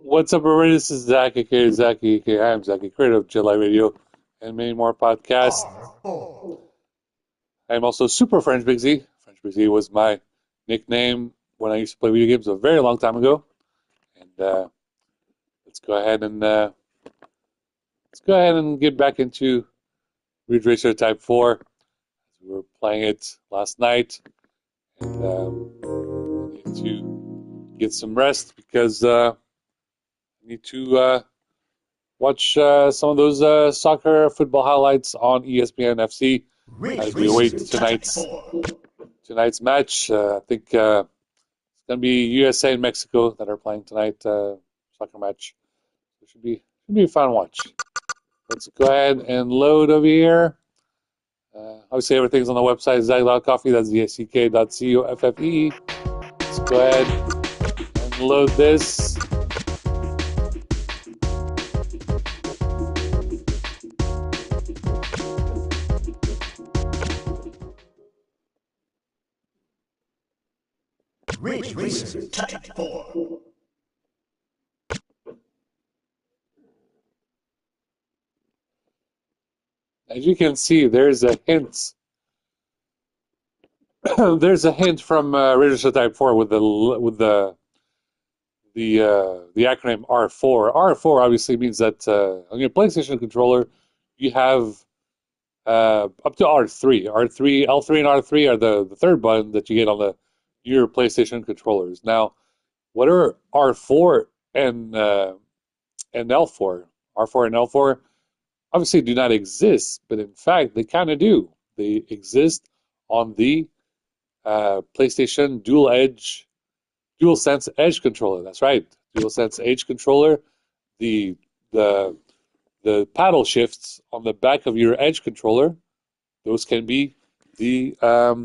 What's up, everybody? This is Zach, aka Zachy, aka I'm Zachy, creator of Jedi Radio and many more podcasts. I'm also Super French Big Z. French Big Z was my nickname when I used to play video games a very long time ago. And let's go ahead and get back into Ridge Racer Type 4. We were playing it last night, and I need to get some rest because I need to watch some of those soccer football highlights on ESPN FC as we await tonight's match. I think it's going to be USA and Mexico that are playing tonight. Soccer match. It should be a fun watch. Let's go ahead and load over here. Obviously, everything's on the website, Zag.coffee. That's ZSCK.COFFE. Let's go ahead and load this. Ridge Racer Type 4. As you can see, there's a hint. There's a hint from Ridge Racer Type 4 with the acronym R4. R4 obviously means that on your PlayStation controller, you have up to R3. R3, L3, and R3 are the third button that you get on your PlayStation controllers. Now, what are R4 and L4? R4 and L4 obviously do not exist, but in fact, they kind of do. They exist on the PlayStation DualSense Edge controller. That's right, DualSense Edge controller. The paddle shifts on the back of your Edge controller, those can be the L4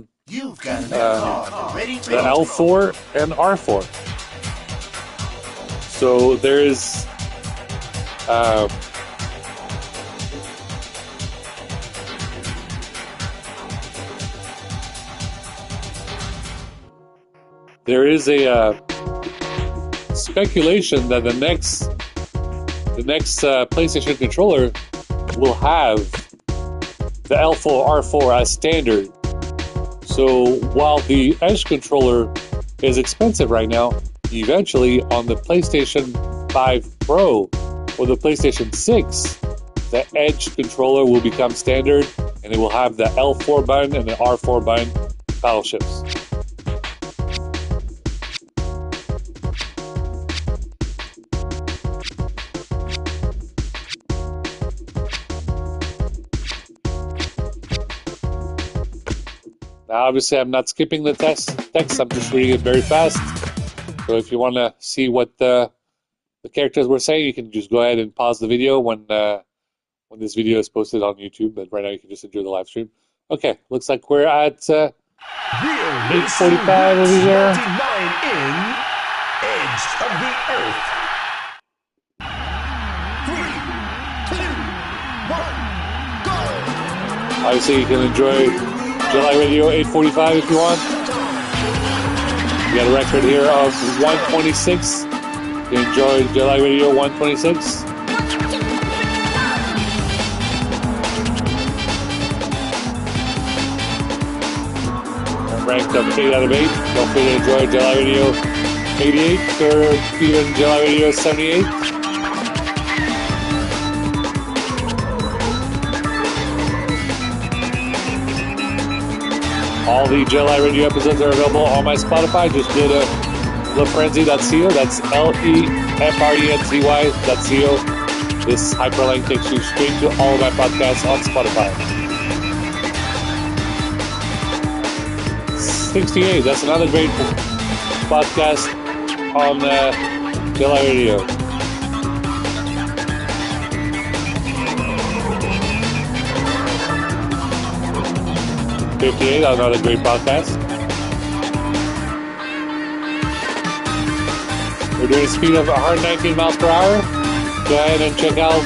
and R4. So there is a speculation that the next PlayStation controller will have the L4 R4 as standard. So while the Edge controller is expensive right now, eventually on the PlayStation 5 Pro or the PlayStation 6, the Edge controller will become standard, and it will have the L4 button and the R4 button paddle shifts. Now, obviously, I'm not skipping the text. I'm just reading it very fast. So if you want to see what the characters were saying, you can just go ahead and pause the video when this video is posted on YouTube. But right now, you can just enjoy the live stream. Okay, looks like we're at 8:45 over here. 99 in Edge of the Earth. 3, 2, 1, go! Obviously, you can enjoy Jedi Radio 8:45 if you want. We got a record here of 126. You can enjoy Jedi Radio 126. Ranked up 8 out of 8. Don't forget to enjoy Jedi Radio 88 or even Jedi Radio 78. All the Jedi Radio episodes are available on my Spotify. Just go to lefrenzy.co. That's lefrenzy.co. This hyperlink takes you straight to all of my podcasts on Spotify. 68. That's another great podcast on Jedi Radio. '58. Another great podcast. We're doing a speed of 119 miles per hour. Go ahead and check out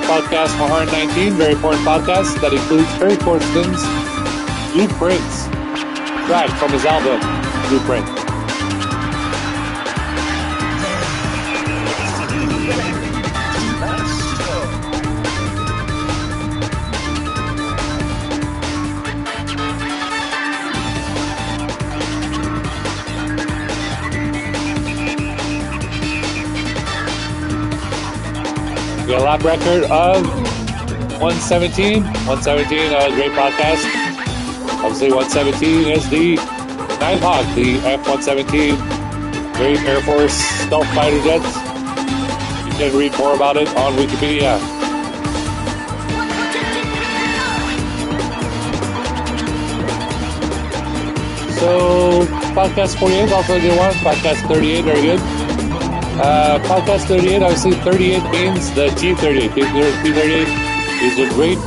podcast 119. Very important podcast that includes Perry Corsten's Blueprints track from his album Blueprint. We got a lap record of 117. 117, a great podcast. Obviously, 117 is the Nighthawk, the F-117, great Air Force stealth fighter jet. You can read more about it on Wikipedia. So, podcast 48 is also a good one. Podcast 38, very good. Podcast 38, obviously 38 means the T-38. T-38 is a great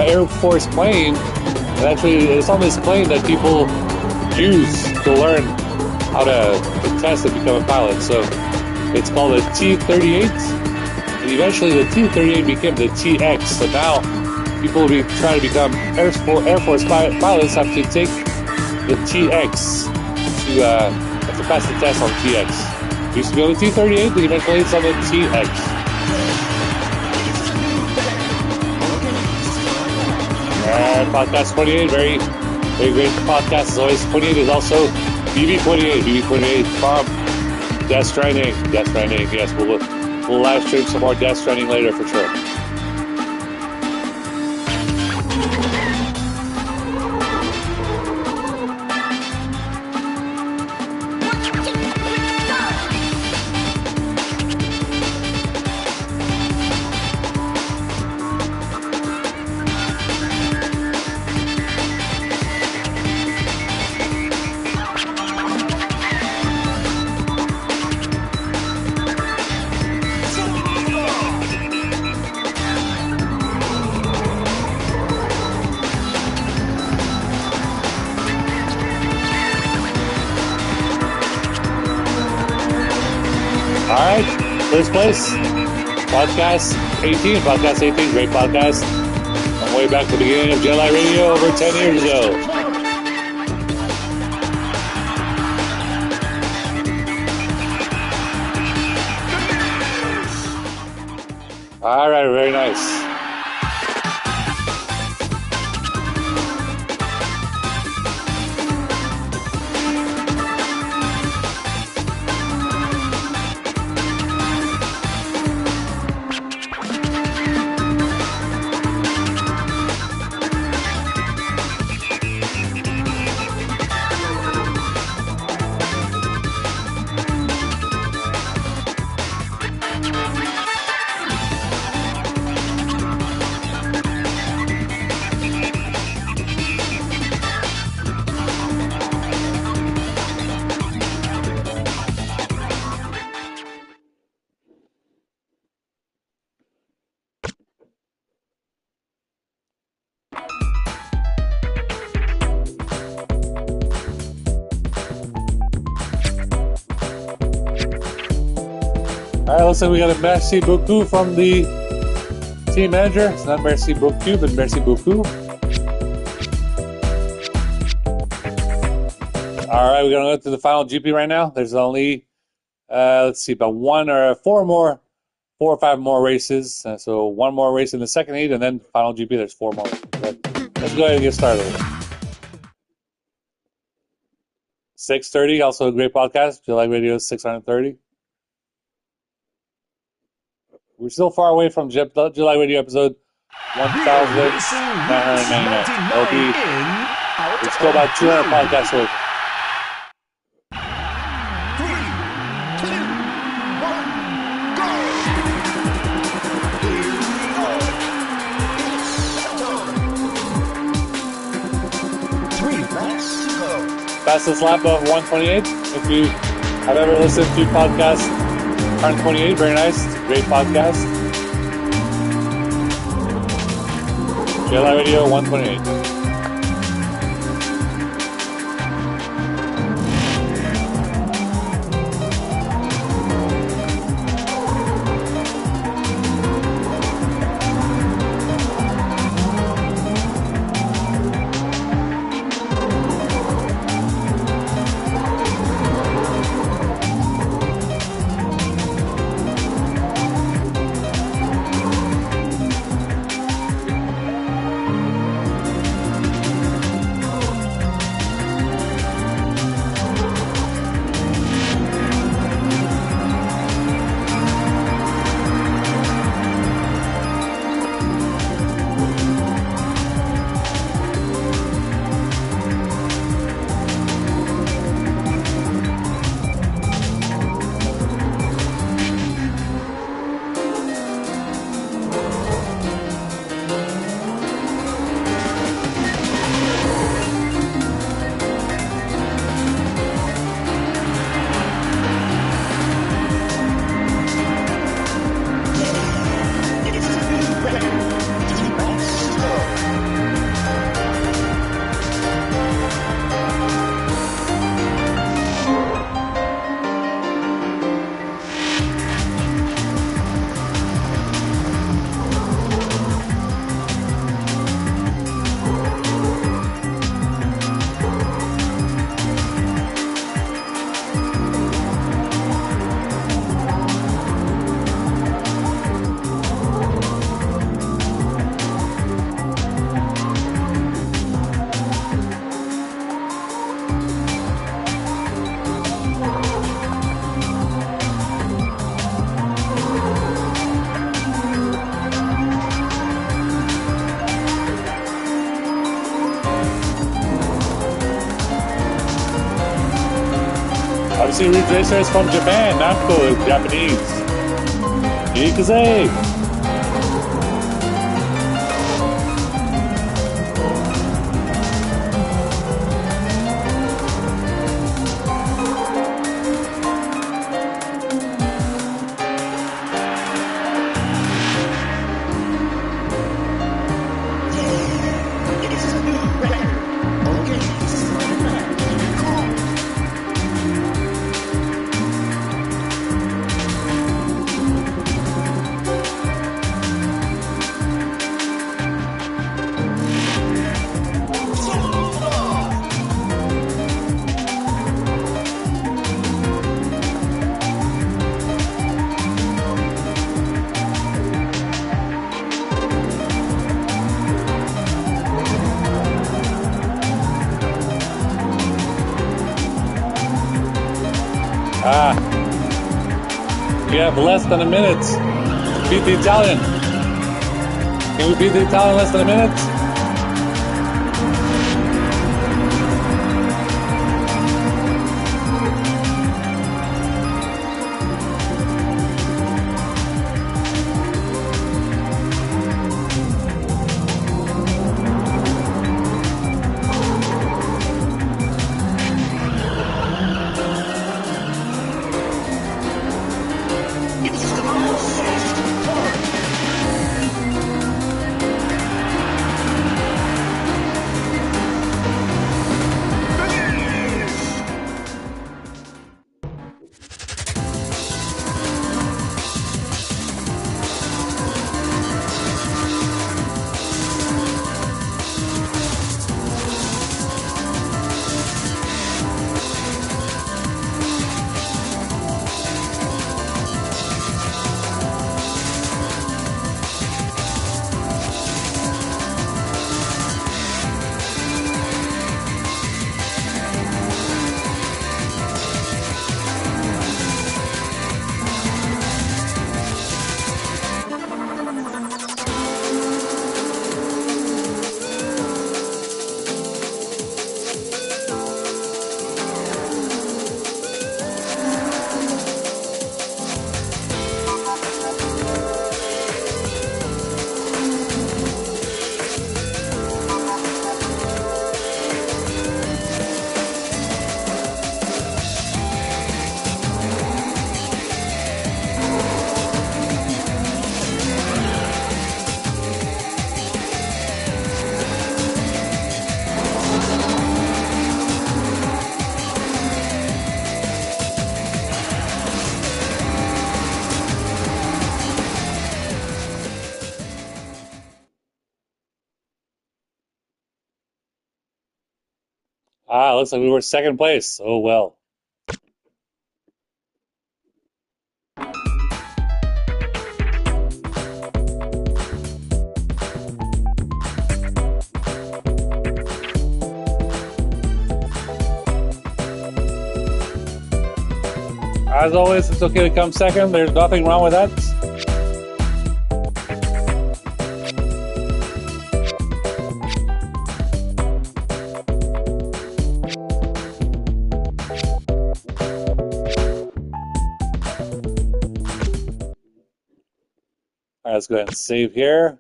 Air Force plane. And actually, it's on this plane that people use to learn how to test and become a pilot. So it's called a T-38. And eventually the T-38 became the TX. So now people will be trying to become Air Force pilots have to take the TX to have to pass the test on TX. It used to be on the T-38, but eventually it's on the TX. Podcast 28, very great podcast as always. 28 is also BB28. BB28 from Death Stranding. Death Stranding, yes, we'll live stream some more Death Stranding later for sure. Alright, first place, podcast 18, great podcast. I'm way back to the beginning of Jedi Radio over 10 years ago. Alright, very nice. also we got a merci beaucoup from the team manager. It's not merci beaucoup, but merci beaucoup. All right, we're going to go to the final GP right now. There's only, let's see, about 4 or 5 more races. So one more race in the second heat, and then final GP, there's 4 more. But let's go ahead and get started. 630, also a great podcast. July Radio 630. We're still far away from July Radio episode 1,999. It's still about 200 podcasts away. 3 laps to go. Fastest lap of 128. If you have ever listened to podcast 128, very nice. It's a great podcast. July Radio 128. Obviously, Ridge Racer is from Japan. Namco is Japanese. Ikuze! We have less than a minute to beat the Italian. Can we beat the Italian in less than a minute? Looks like we were second place. Oh well. As always, it's okay to come second. There's nothing wrong with that. All right, let's go ahead and save here.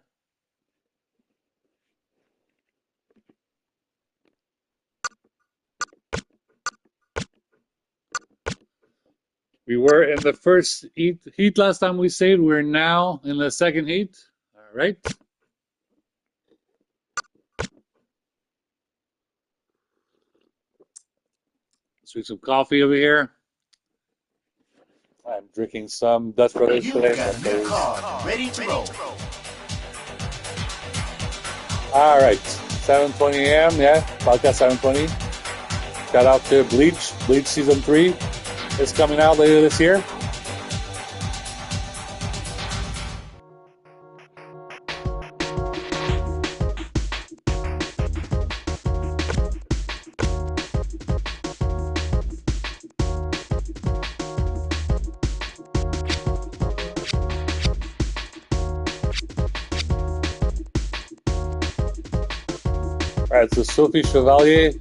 We were in the first heat last time we saved. We're now in the second heat. All right. Let's drink some coffee over here. I'm drinking some Dutch Brothers today. Ready to roll. All right. 7:20 a.m. Yeah, podcast 7:20. Shout out to Bleach. Bleach season 3 is coming out later this year. All right, so Sophie Chevalier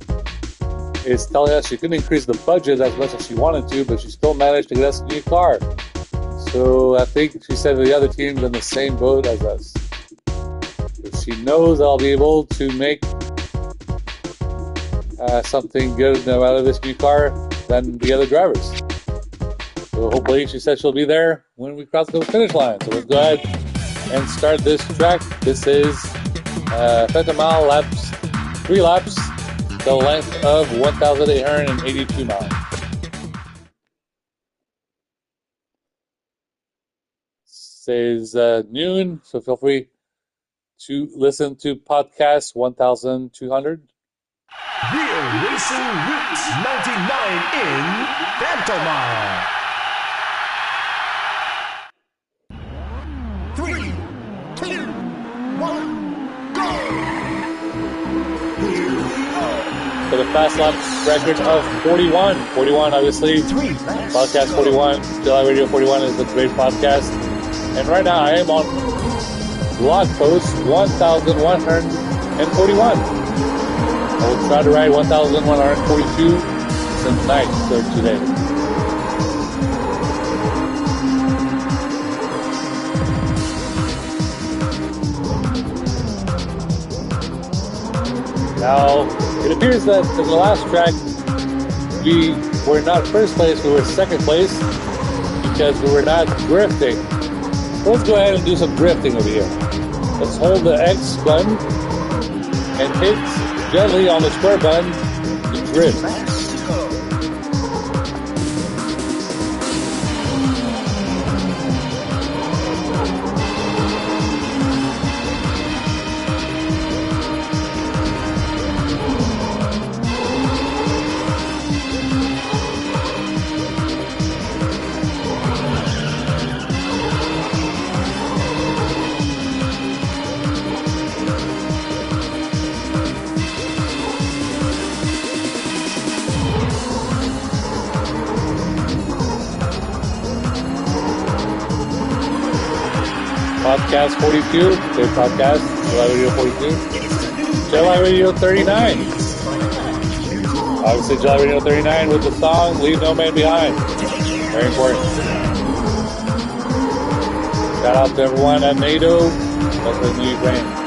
is telling us she couldn't increase the budget as much as she wanted to, but she still managed to get us a new car. So I think she said the other team's in the same boat as us. But she knows I'll be able to make something good out of this new car than the other drivers. So hopefully, she said she'll be there when we cross the finish line. So let's go ahead and start this track. This is 50 mile laps, 3 laps, the length of 1,882 miles. Says noon, so feel free to listen to podcast 1,200. Real Racing Roots 99 in Pantomime. 3, 2, 1, go! Here we go. For the fast lap record of 41. 41, obviously. Podcast 41, July Radio 41 is a great podcast. And right now I am on blog post 1,141. I will try to ride 1,142 tonight, so today. Now, it appears that in the last track, we were not first place, we were second place because we were not drifting. So let's go ahead and do some drifting over here. Let's hold the X button and hit gently on the square button to drift. Podcast 42, their podcast, July Radio 42. July Radio 39. Obviously, July Radio 39 with the song Leave No Man Behind. Very important. Shout out to everyone at NATO. That's the new brand.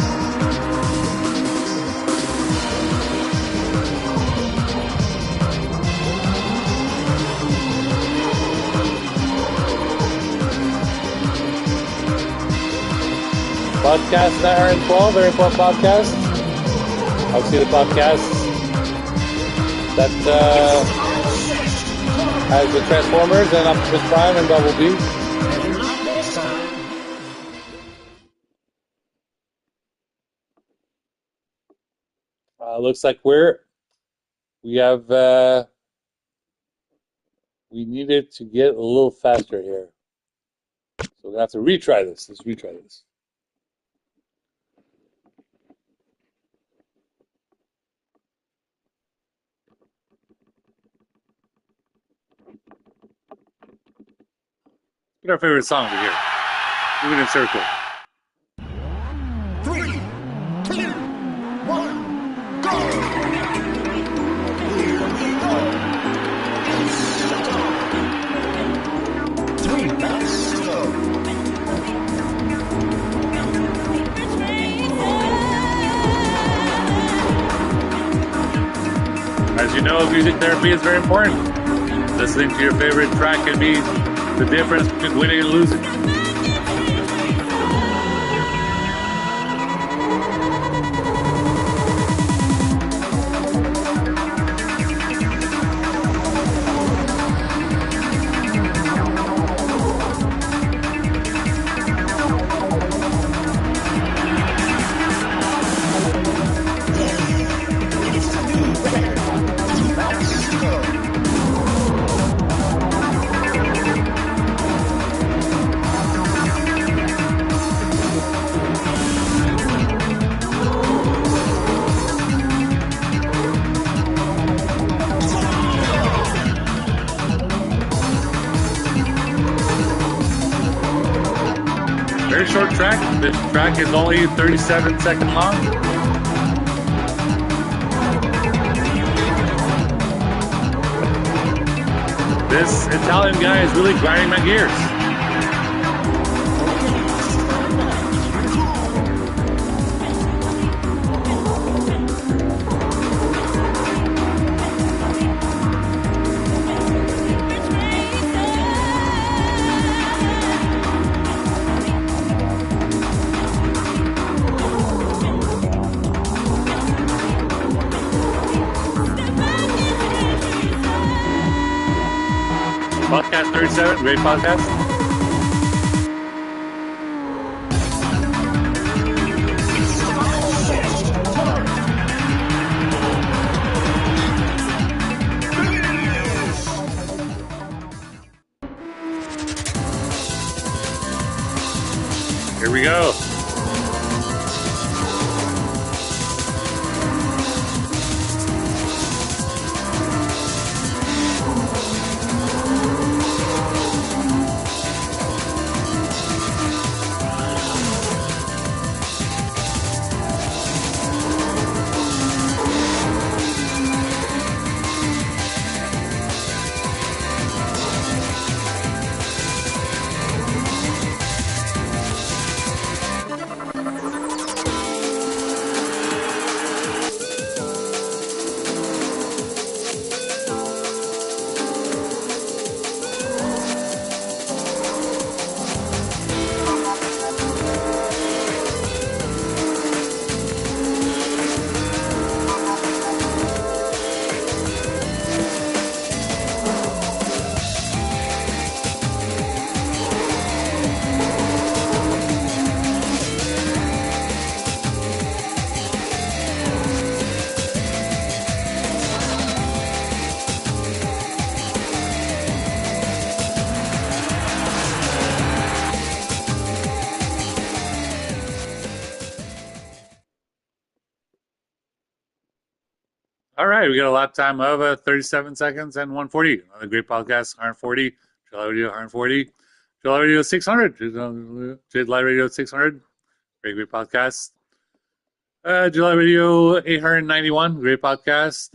Podcast 912, very important podcast. Obviously, the podcast that has the Transformers and Optimus Prime and Bumblebee. Looks like we need it to get a little faster here. So we're gonna have to retry this. Let's retry this. Get our favorite song over here. Moving in a circle. 3, 2, 1, go! Here we go! It's 3 minutes to go. As you know, music therapy is very important. Listening to your favorite track can be the difference between winning and losing. It's a new record. 2 minutes to go. Very short track. This track is only 37 seconds long. This Italian guy is really grinding my gears. Podcast 37, great podcast. Here we go. All right, we got a lap time of 37 seconds and 140. Another great podcast, 140. July Radio 140. July Radio 600. July Radio 600. Great podcast. July Radio 891. Great podcast.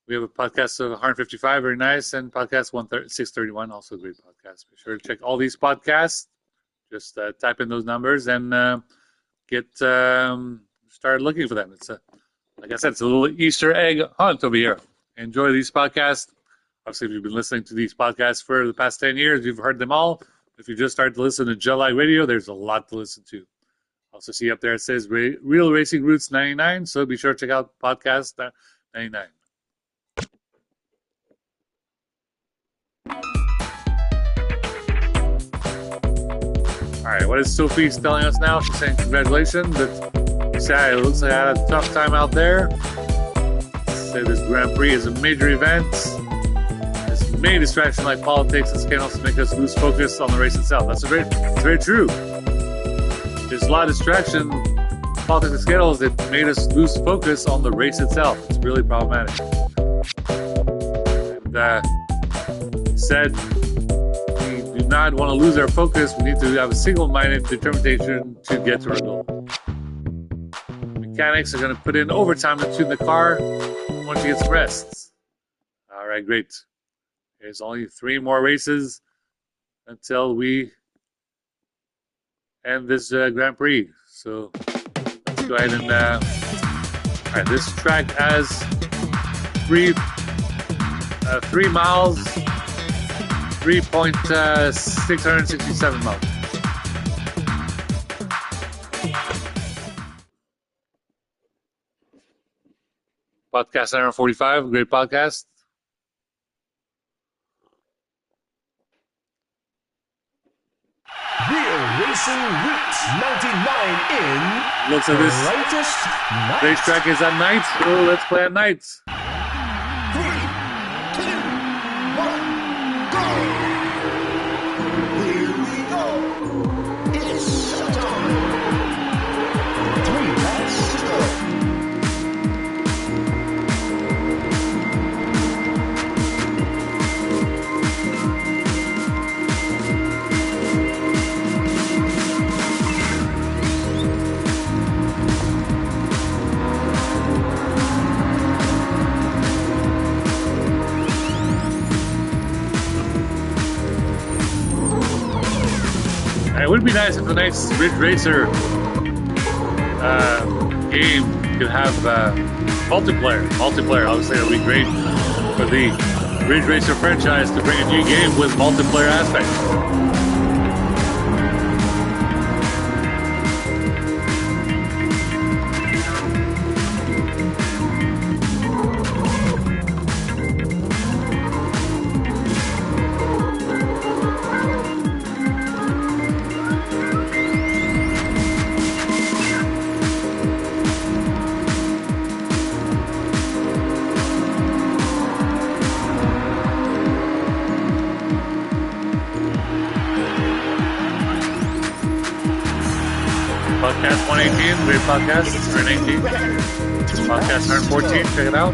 We have a podcast of 155. Very nice. And podcast 631. Also a great podcast. Be sure to check all these podcasts. Just type in those numbers and get started looking for them. It's like I said, it's a little Easter egg hunt over here. Enjoy these podcasts. Obviously, if you've been listening to these podcasts for the past 10 years, you've heard them all. If you just started to listen to July Radio, there's a lot to listen to. Also see up there it says Real Racing Roots 99, so be sure to check out podcast 99. All right, what is Sophie telling us now? She's saying congratulations, but it looks like I had a tough time out there. say this Grand Prix is a major event. This may distraction like politics and scandals make us lose focus on the race itself. That's very true. There's a lot of distraction, politics and scandals that made us lose focus on the race itself. It's really problematic. And he said, we do not want to lose our focus. We need to have a single-minded determination to get to our goal. Mechanics are going to put in overtime to tune the car once you get some rest. All right, great. There's only 3 more races until we end this Grand Prix. So let's go ahead and all right, this track has 3 miles, 3.667 miles. Podcast 145, great podcast. Real Racing Route 99 in Looks like this brightest night. racetrack is at night, so let's play at night. 3, 2, 1, go! Here we go. It's showtime. 3 laps to go. It would be nice if the next Ridge Racer game could have multiplayer. Multiplayer, obviously, it would be great for the Ridge Racer franchise to bring a new game with multiplayer aspects. Podcast 118, great podcast. 118. Podcast 114, check it out.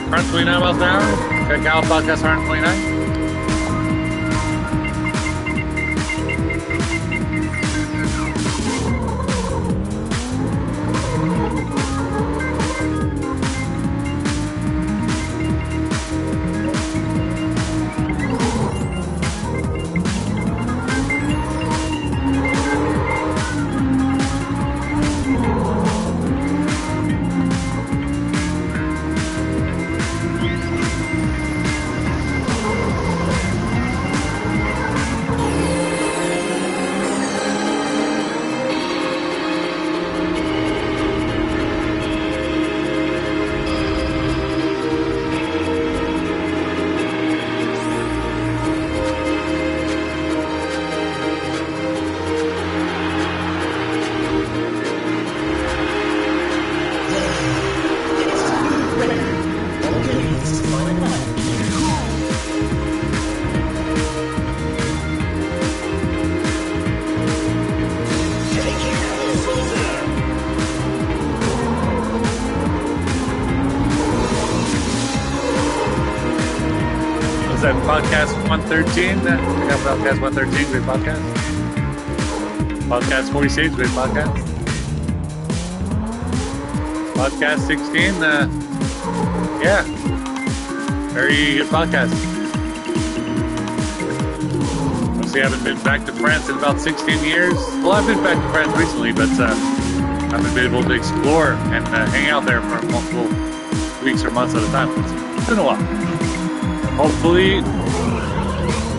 Current 29 miles an hour. Check out podcast 129. At podcast 113. Check out podcast 113, great podcast. Podcast 46, great podcast. Podcast 16, yeah, very good podcast. Obviously, I haven't been back to France in about 16 years. Well, I've been back to France recently, but I haven't been able to explore and hang out there for multiple weeks or months at a time. It's been a while. Hopefully,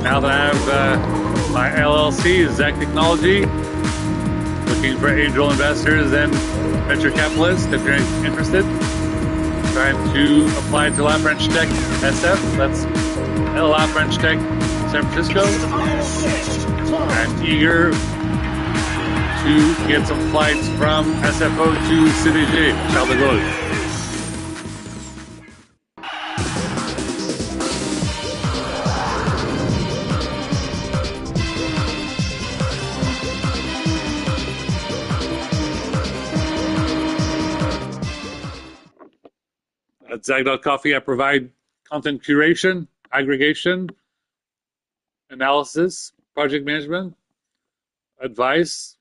now that I have my LLC, Zach Technology, looking for angel investors and venture capitalists if you're interested, trying to apply to LabRanch Tech SF. That's LA French Tech, San Francisco. I'm eager to get some flights from SFO to CDG, Charles de Gaulle. At Zag.Coffee, I provide content curation, aggregation, analysis, project management, advice.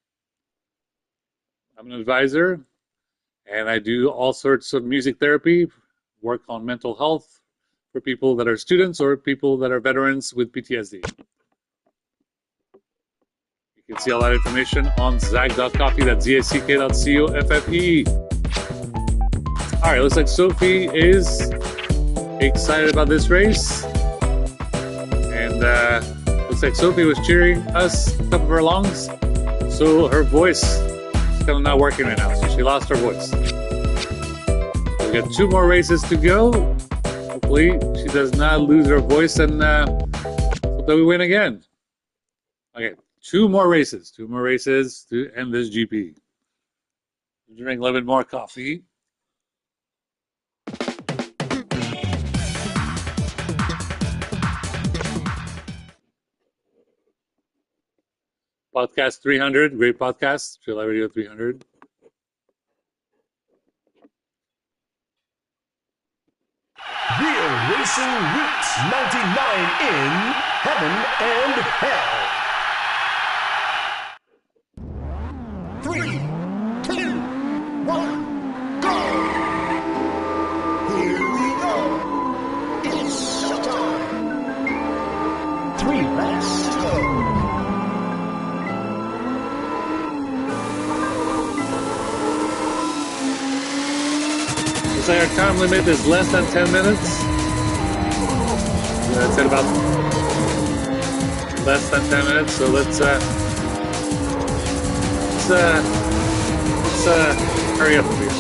I'm an advisor, and I do all sorts of music therapy, work on mental health for people that are students or people that are veterans with PTSD. You can see all that information on Zag.Coffee. That's ZACK.COFFE. All right, looks like Sophie is excited about this race. And looks like Sophie was cheering us top of her lungs. So her voice is kind of not working right now. So she lost her voice. We got 2 more races to go. Hopefully she does not lose her voice and hope that we win again. Okay, 2 more races. 2 more races to end this GP. Drink a little bit more coffee. Podcast 300, great podcast. July Radio 300. Real Racing Roots 99 in Heaven and Hell. 3, 2, 1, go! Here we go. It's showtime. 3 laps to go. Looks like our time limit is less than 10 minutes. That's at about less than 10 minutes. So let's hurry up a bit.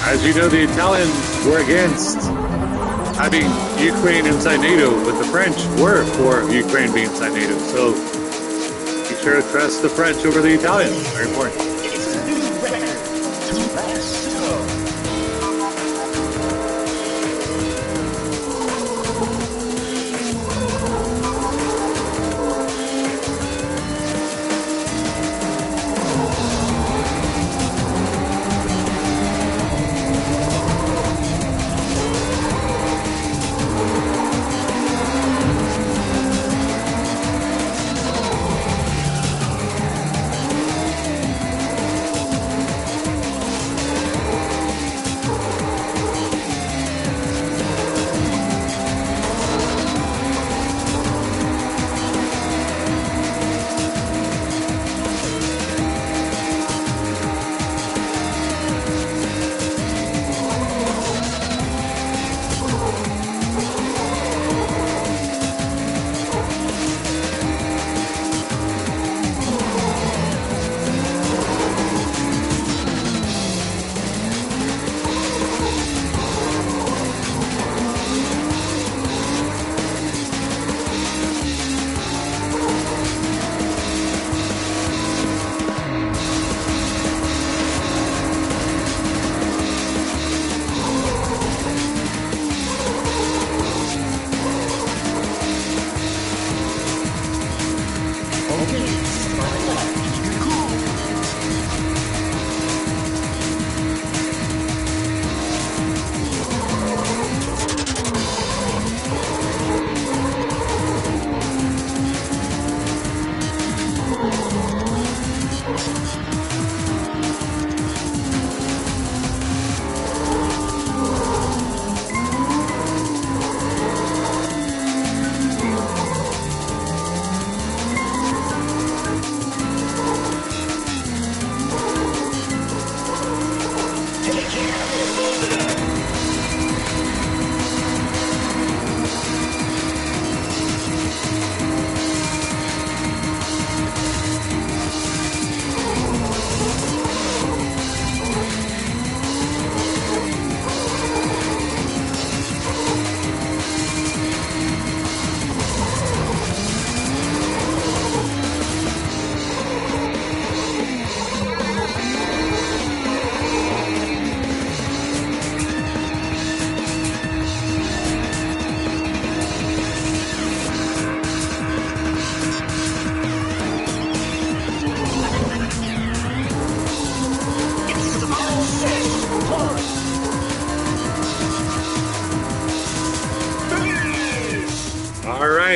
As you know, the Italians were against having Ukraine inside NATO, but the French were for Ukraine being inside NATO. So be sure to trust the French over the Italians. Very important. It's a new record. 2 laps to go.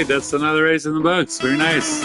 right, that's another race in the books. Very nice.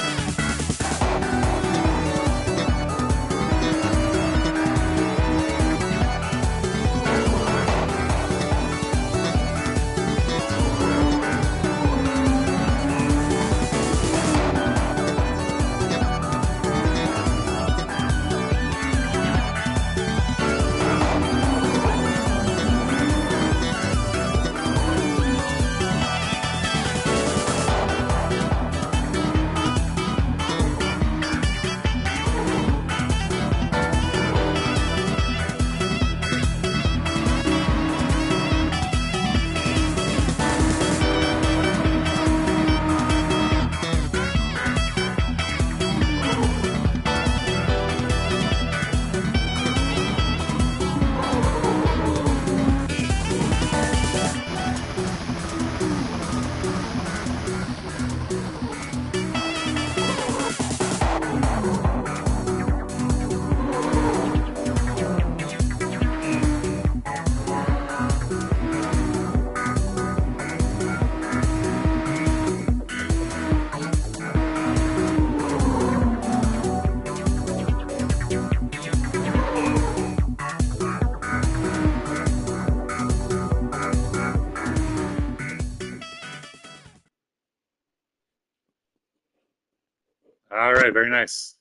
All right, very nice.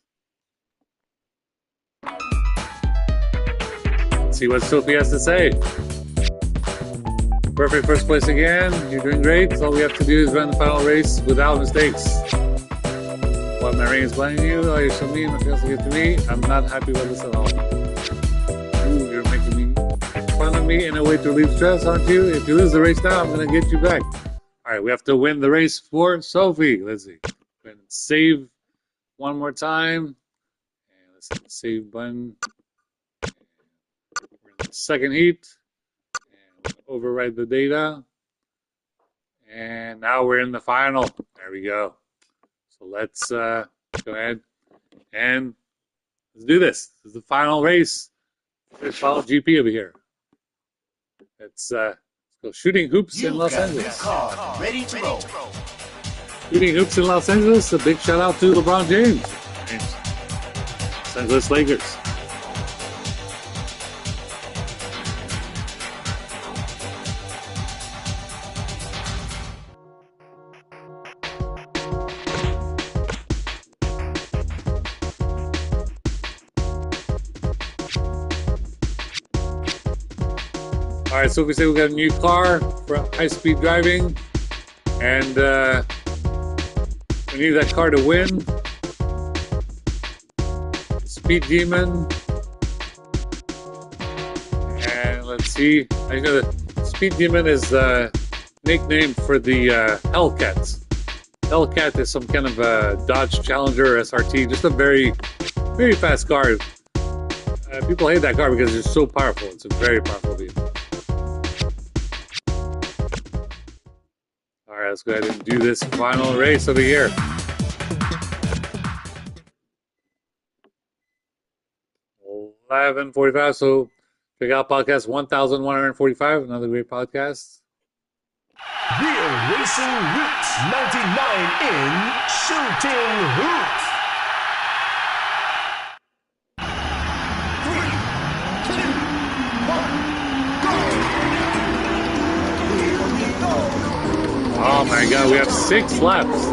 Let's see what Sophie has to say. Perfect first place again. You're doing great. All we have to do is run the final race without mistakes. While my ring is blinding you, all you're so mean, my feels get to me. I'm not happy with this at all. Ooh, you're making me fun of me in a way to relieve stress, aren't you? If you lose the race now, I'm going to get you back. All right, we have to win the race for Sophie. Let's see. Go ahead and save one more time. And let's hit the save button. We're in the second heat. And override the data. And now we're in the final. There we go. So let's go ahead and let's do this. This is the final race. This final GP over here. Let's go shooting hoops in Los Angeles. Ready to roll. Shooting hoops in Los Angeles. A big shout out to LeBron James. Los Angeles Lakers. All right, so we say we got a new car for high-speed driving, and we need that car to win. Speed Demon, and let's see. I know the Speed Demon is the nickname for the Hellcat. Hellcat is some kind of a Dodge Challenger SRT, just a very, very fast car. People hate that car because it's so powerful. It's a very powerful vehicle. All right, let's go ahead and do this final race of the year. $11:45. So check out podcast 1145. Another great podcast. Real Racing Roots 99 in Shooting Hoops. 3, 2, 1, go! Here we go. Oh my God, we have 6 laps.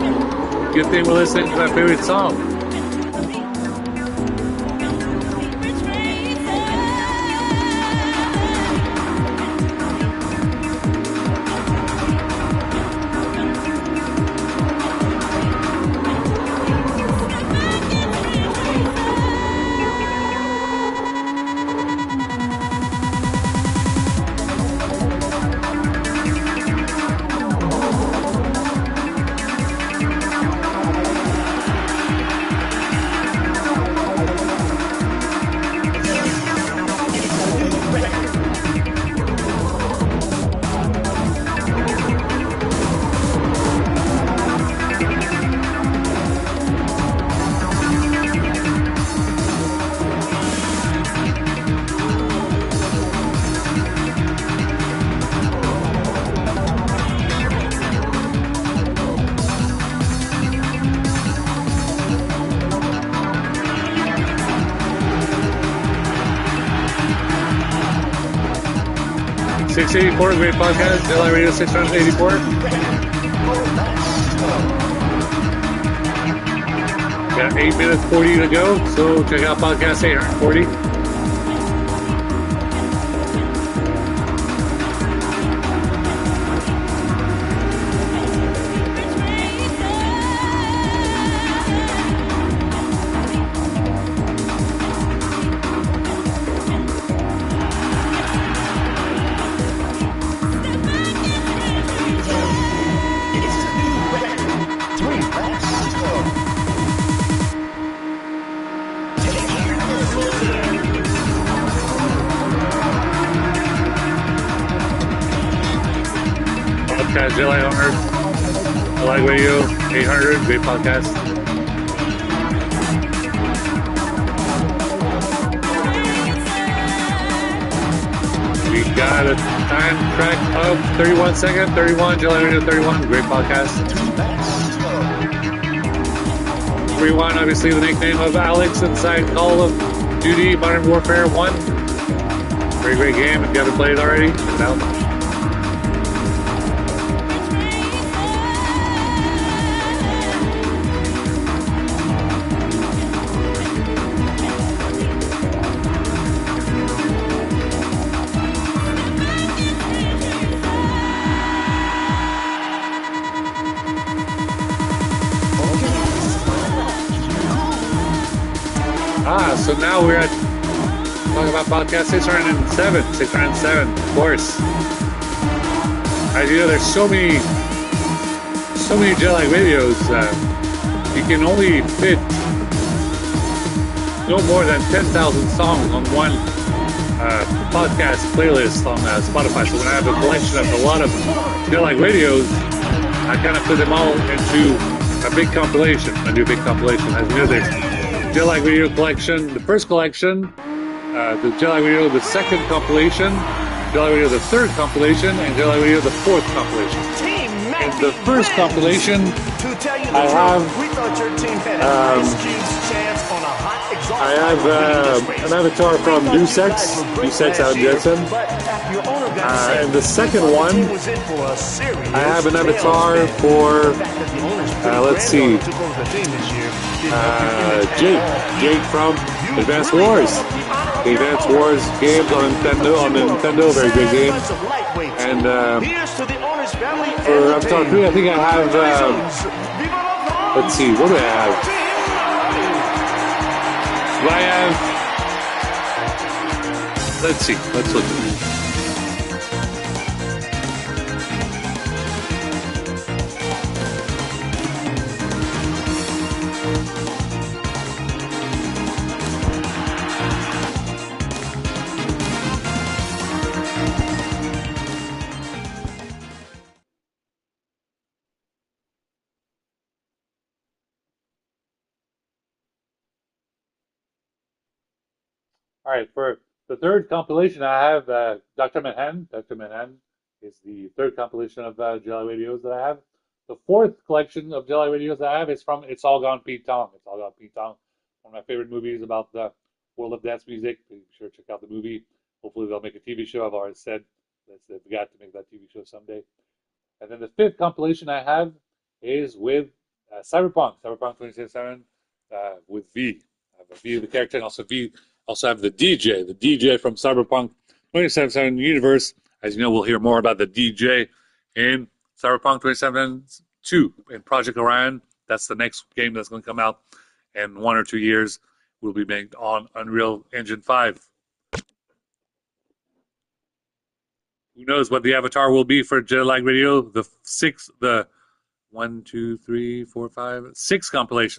Good thing we're listening to my favorite song. 684, great podcast. July Radio 684. Got 8 minutes 40 to go, so check out podcast 840. Podcast July 100, July Radio 800, great podcast. We got a time track of 31 seconds, 31, July Radio 31, great podcast. 31, obviously the nickname of Alex inside Call of Duty Modern Warfare 1. Very great game. If you haven't played it already, check it out. So now we're at talking about podcast 607, of course. As you know, there's so many Jet Lag radios. You can only fit no more than 10,000 songs on one podcast playlist on Spotify. So when I have a collection of a lot of Jet Lag radios, I kind of put them all into a big compilation. I do a big compilation. As you know, there's Jet Lag Radio collection, the first collection, the Jet Lag Radio, the second compilation, Jet Lag Radio, the third compilation, and Jet Lag Radio, the fourth compilation. In the first compilation, I have an avatar from Dusex out of Jensen. And the second one, I have an avatar for, let's see, Jake from Advanced Wars. The Advanced Wars games on Nintendo, very good game. And for Avatar 3, I think I have, let's see, what do I have? Let's see, let's look at it. All right, for the third compilation, I have Dr. Manhattan. Dr. Manhattan is the third compilation of Jet Lag radios that I have. The fourth collection of Jet Lag radios that I have is from It's All Gone Pete Tong. It's All Gone Pete Tong, one of my favorite movies about the world of dance music. Be sure to check out the movie. Hopefully they'll make a TV show. I've already said they've got to make that TV show someday. And then the fifth compilation I have is with Cyberpunk 2077 with V. I have a V of the character and also V. Also have the DJ from Cyberpunk 2077 universe. As you know, we'll hear more about the DJ in Cyberpunk 2077 in Project Orion. That's the next game that's going to come out in 1 or 2 years. Will be made on Unreal Engine 5. Who knows what the avatar will be for Jet Lag Radio? The sixth compilation.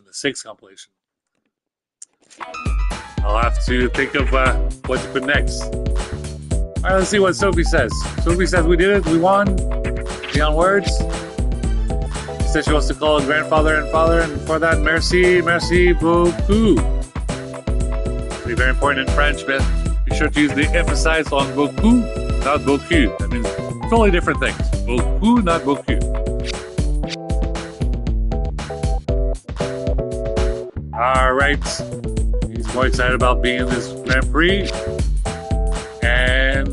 The sixth compilation. I'll have to think of what to put next. All right, let's see what Sophie says. Sophie says we did it. We won. Beyond words. She says she wants to call grandfather and father, and for that, merci beaucoup. It's very important in French, but be sure to use the emphasis on beaucoup, not beaucoup. That means totally different things. Beaucoup, not beaucoup. All right. He's more excited about being in this Grand Prix. And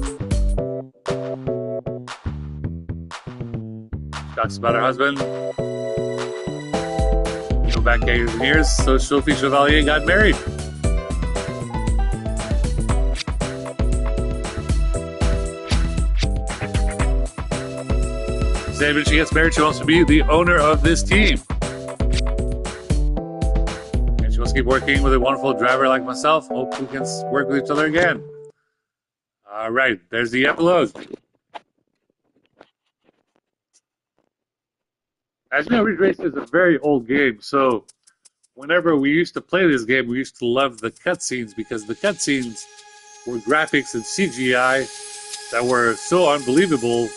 talks about her husband. Go back 8 years, so Sophie Chevalier got married. Then when she gets married, she wants to be the owner of this team. And she wants to keep working with a wonderful driver like myself. Hope we can work with each other again. All right, there's the epilogue. As you know, Ridge Racer is a very old game, so whenever we used to play this game, we used to love the cutscenes because the cutscenes were graphics and CGI that were so unbelievable.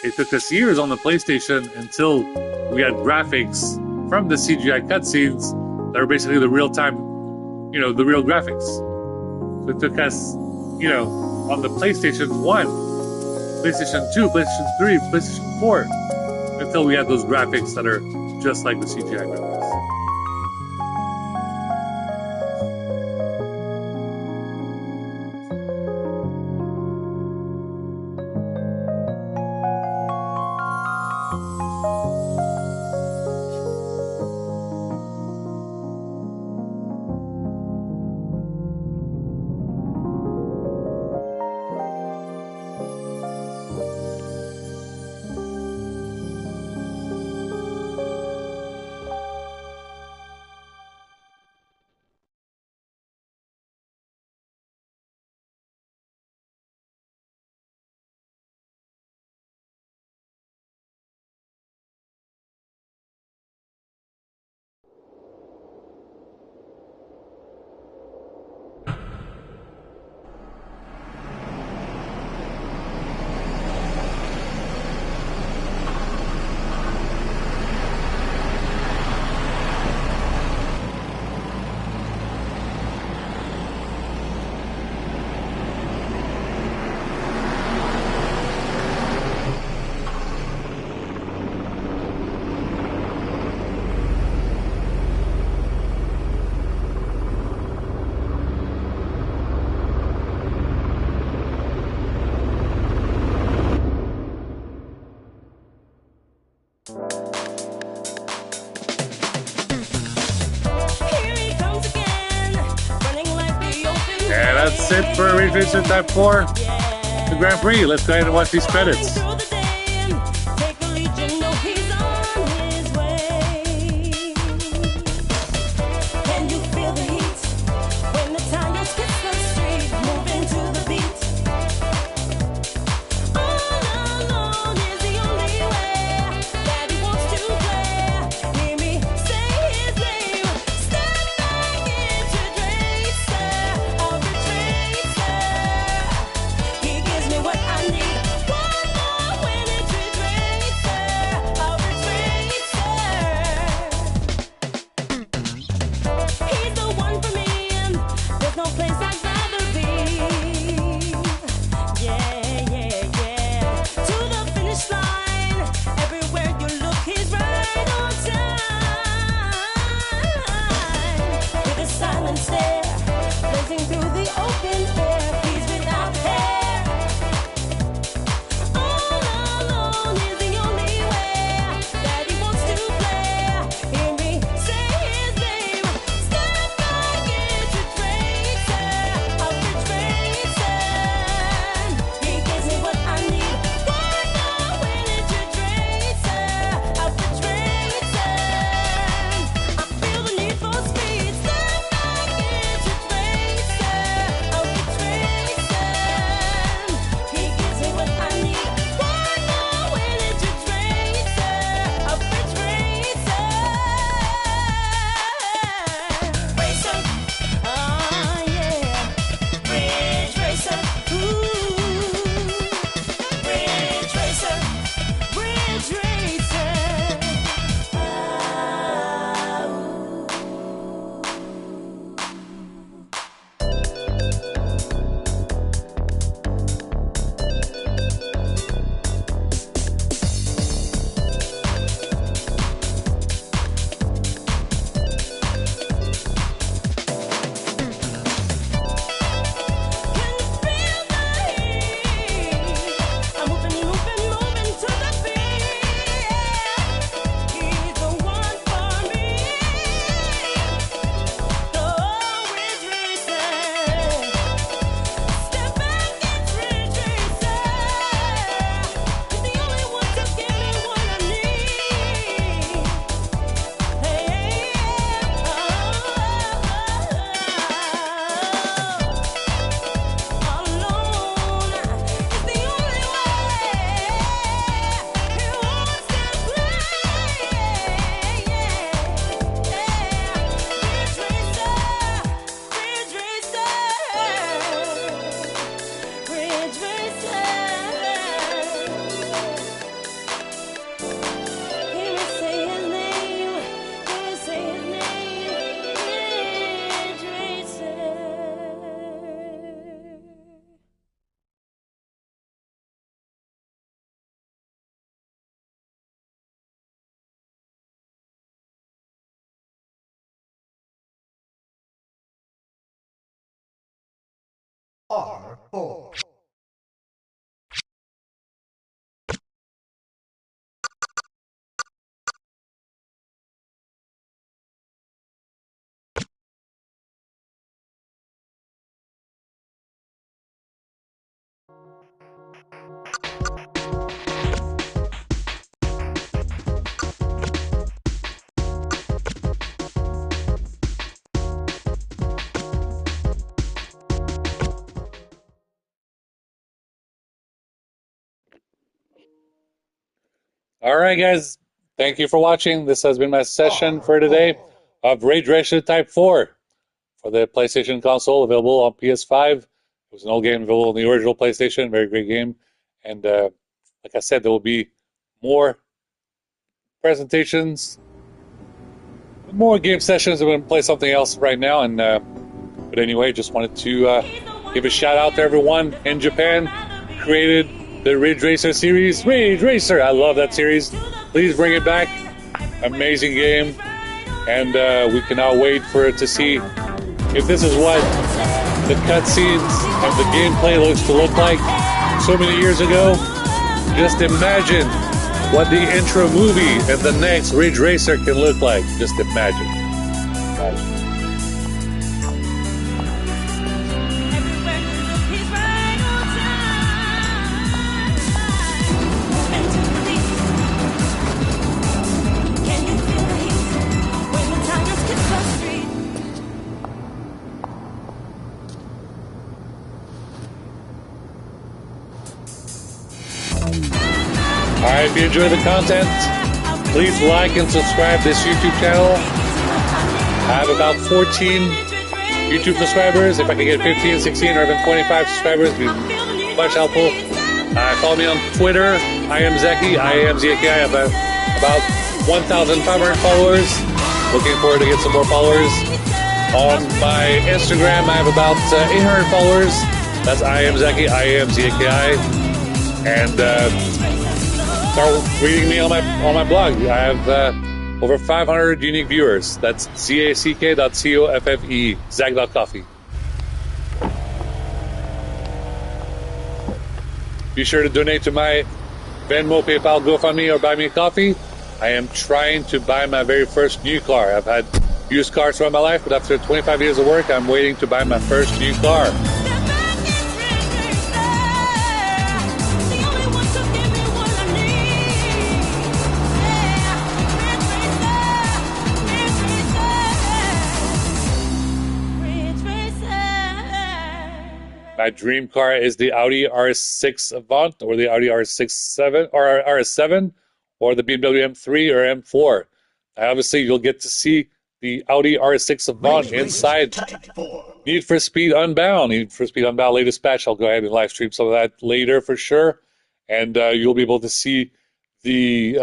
It took us years on the PlayStation until we had graphics from the CGI cutscenes that were basically the real-time, the real graphics. So it took us, on the PlayStation 1, PlayStation 2, PlayStation 3, PlayStation 4, until we had those graphics that are just like the CGI graphics. And that's it for Ridge Racer Type 4, the Grand Prix. Let's go ahead and watch these credits. 4. All right, guys. Thank you for watching. This has been my session for today of Ridge Racer Type 4 for the PlayStation console, available on PS5. It was an old game available on the original PlayStation. Very great game. And like I said, there will be more presentations, more game sessions. I'm going to play something else right now. And but anyway, just wanted to give a shout out to everyone in Japan who created the Ridge Racer series. Ridge Racer, I love that series. Please bring it back. Amazing game, and we cannot wait for it to see if this is what the cutscenes and the gameplay looks to look like so many years ago. Just imagine what the intro movie and the next Ridge Racer can look like. Just imagine. Alright, if you enjoy the content, please like and subscribe this YouTube channel. I have about 14 YouTube subscribers. If I can get 15, 16, or even 25 subscribers, it would be much helpful. Follow me on Twitter. I am Zeki. I have about 1,500 followers. Looking forward to get some more followers. On my Instagram, I have about 800 followers. That's I am Zeki. And start reading me on my blog. I have over 500 unique viewers. That's zack.coffe, zach.coffee. Be sure to donate to my Venmo, PayPal, GoFundMe, or buy me a coffee. I am trying to buy my very first new car. I've had used cars throughout my life, but after 25 years of work, I'm waiting to buy my first new car. My dream car is the Audi RS6 Avant, or the Audi RS7, or RS7, or the BMW M3 or M4. Obviously, you'll get to see the Audi RS6 Avant inside Need for Speed Unbound. Need for Speed Unbound latest patch. I'll go ahead and live stream some of that later for sure, and you'll be able to see the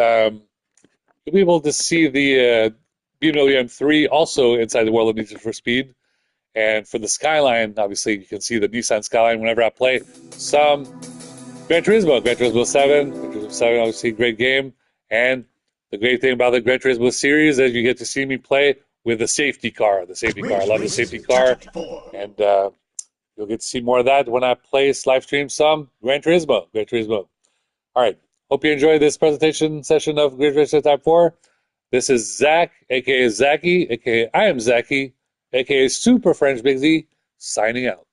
BMW M3 also inside the world of Need for Speed. And for the Skyline, obviously, you can see the Nissan Skyline whenever I play some Gran Turismo 7. Gran Turismo 7, obviously, great game. And the great thing about the Gran Turismo series is you get to see me play with the safety car. The safety car. I love the safety car. And you'll get to see more of that when I play live stream some Gran Turismo. All right. Hope you enjoyed this presentation session of Ridge Racer Type 4. This is Zach, a.k.a. Zaki, a.k.a. I am Zaki, a.k.a. Super French Big Z, signing out.